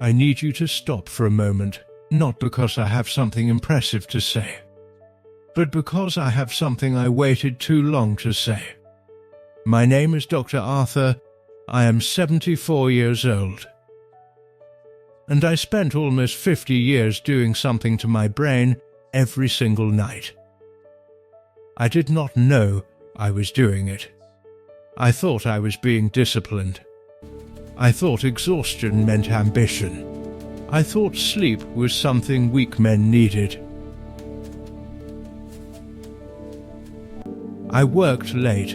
I need you to stop for a moment, not because I have something impressive to say, but because I have something I waited too long to say. My name is Dr. Arthur. I am 74 years old. And I spent almost 50 years doing something to my brain every single night. I did not know I was doing it. I thought I was being disciplined. I thought exhaustion meant ambition. I thought sleep was something weak men needed. I worked late.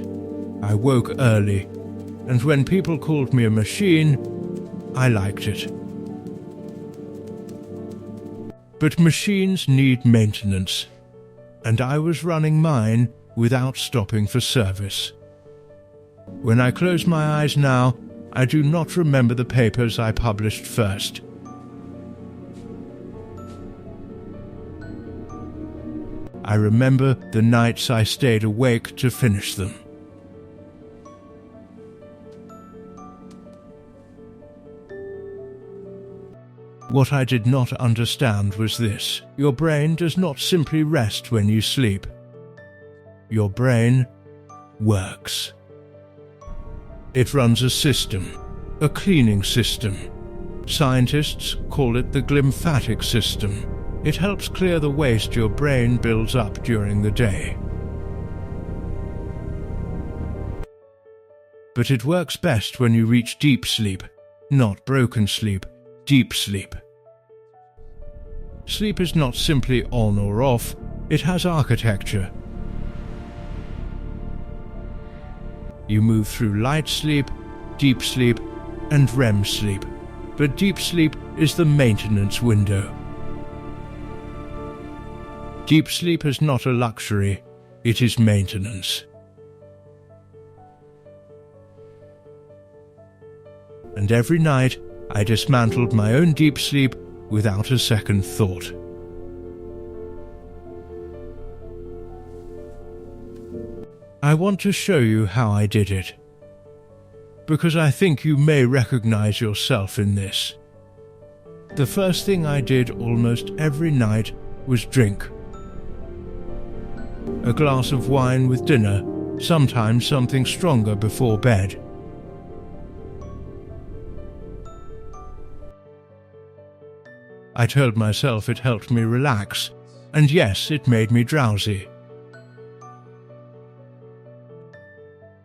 I woke early. And when people called me a machine, I liked it. But machines need maintenance, and I was running mine without stopping for service. When I close my eyes now, I do not remember the papers I published first. I remember the nights I stayed awake to finish them. What I did not understand was this: your brain does not simply rest when you sleep. Your brain works. It runs a system, a cleaning system. Scientists call it the glymphatic system. It helps clear the waste your brain builds up during the day. But it works best when you reach deep sleep, not broken sleep, deep sleep. Sleep is not simply on or off, it has architecture. You move through light sleep, deep sleep, and REM sleep, but deep sleep is the maintenance window. Deep sleep is not a luxury, it is maintenance. And every night, I dismantled my own deep sleep without a second thought. I want to show you how I did it, because I think you may recognize yourself in this. The first thing I did almost every night was drink. A glass of wine with dinner, sometimes something stronger before bed. I told myself it helped me relax, and yes, it made me drowsy.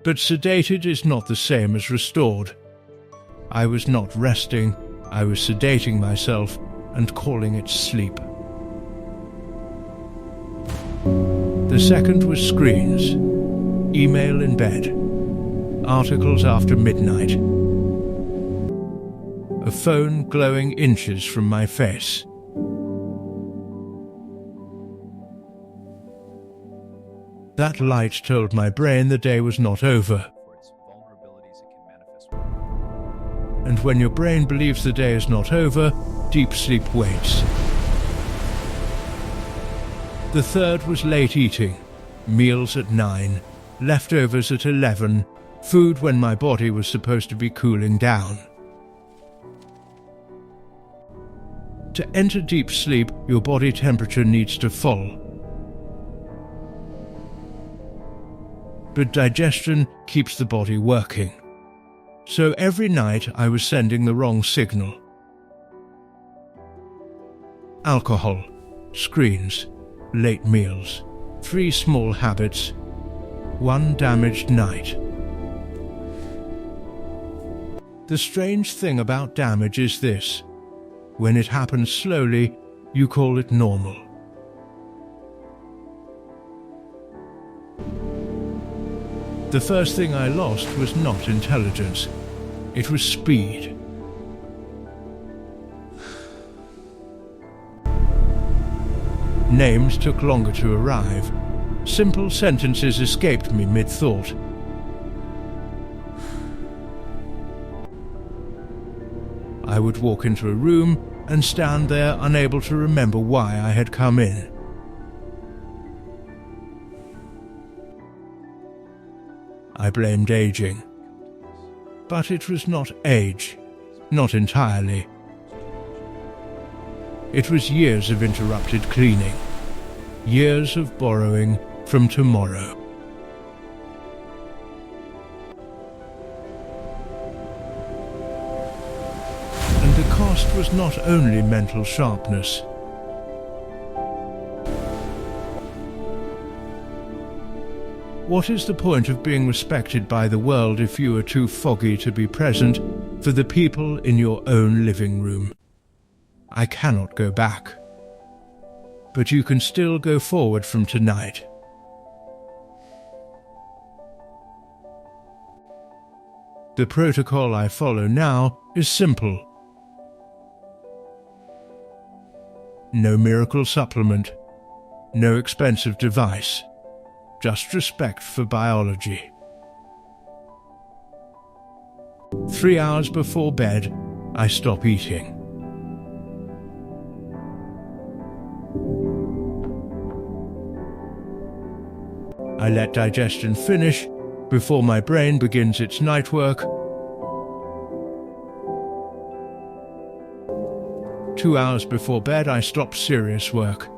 But sedated is not the same as restored. I was not resting, I was sedating myself and calling it sleep. The second was screens, email in bed, articles after midnight, a phone glowing inches from my face. That light told my brain the day was not over. And when your brain believes the day is not over, deep sleep waits. The third was late eating, meals at 9, leftovers at 11, food when my body was supposed to be cooling down. To enter deep sleep, your body temperature needs to fall. But digestion keeps the body working. So every night I was sending the wrong signal. Alcohol, screens, late meals, 3 small habits, 1 damaged night. The strange thing about damage is this: when it happens slowly, you call it normal. The first thing I lost was not intelligence, it was speed. Names took longer to arrive. Simple sentences escaped me mid-thought. I would walk into a room and stand there unable to remember why I had come in. I blamed aging. But it was not age, not entirely. It was years of interrupted cleaning, years of borrowing from tomorrow. And the cost was not only mental sharpness. What is the point of being respected by the world if you are too foggy to be present for the people in your own living room? I cannot go back. But you can still go forward from tonight. The protocol I follow now is simple. No miracle supplement, no expensive device. Just respect for biology. 3 hours before bed, I stop eating. I let digestion finish before my brain begins its night work. 2 hours before bed, I stop serious work.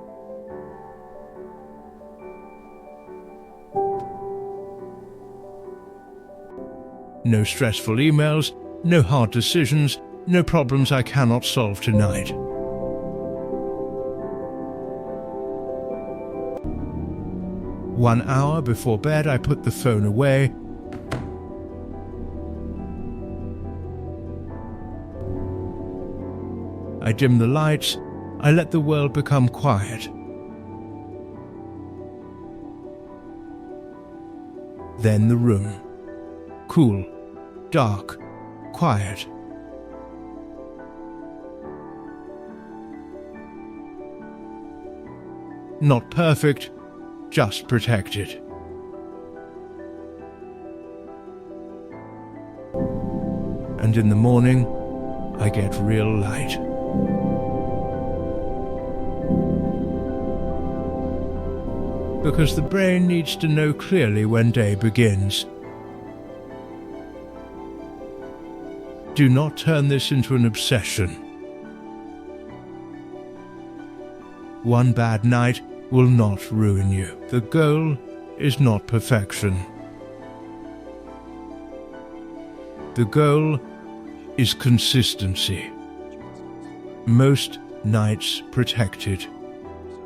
No stressful emails, no hard decisions, no problems I cannot solve tonight. One hour before bed, I put the phone away. I dim the lights. I let the world become quiet. Then the room. Cool, dark, quiet. Not perfect, just protected. And in the morning, I get real light. Because the brain needs to know clearly when day begins. Do not turn this into an obsession. One bad night will not ruin you. The goal is not perfection. The goal is consistency. Most nights protected.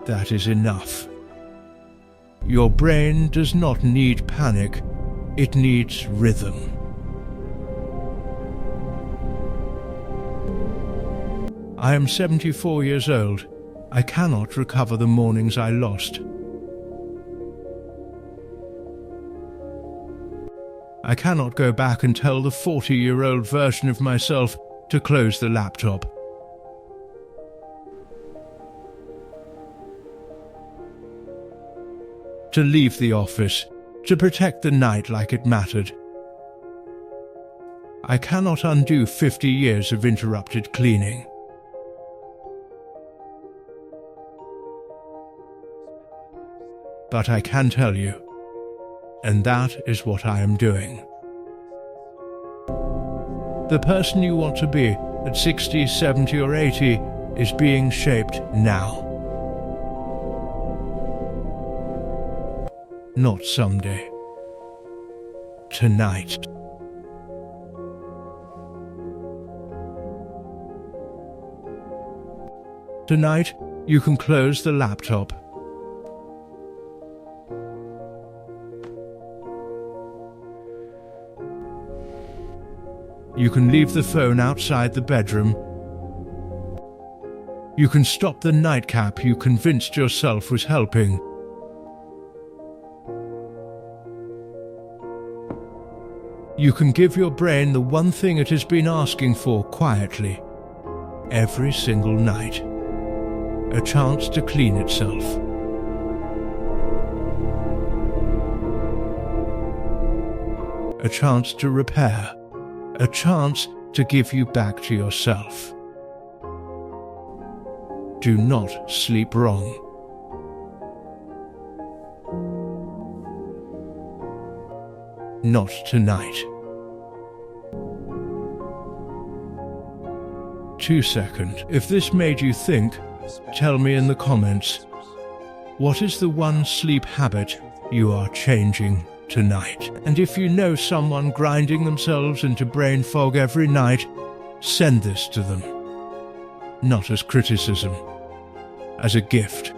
That is enough. Your brain does not need panic. It needs rhythm. I am 74 years old. I cannot recover the mornings I lost. I cannot go back and tell the 40-year-old version of myself to close the laptop. To leave the office, to protect the night like it mattered. I cannot undo 50 years of interrupted cleaning. But I can tell you, and that is what I am doing. The person you want to be at 60, 70 or 80 is being shaped now. Not someday. Tonight. Tonight, you can close the laptop. You can leave the phone outside the bedroom. You can stop the nightcap you convinced yourself was helping. You can give your brain the one thing it has been asking for quietly, every single night. A chance to clean itself. A chance to repair. A chance to give you back to yourself. Do not sleep wrong. Not tonight. 2 seconds. If this made you think, Tell me in the comments, what is the one sleep habit you are changing tonight? And if you know someone grinding themselves into brain fog every night, send this to them. Not as criticism, as a gift.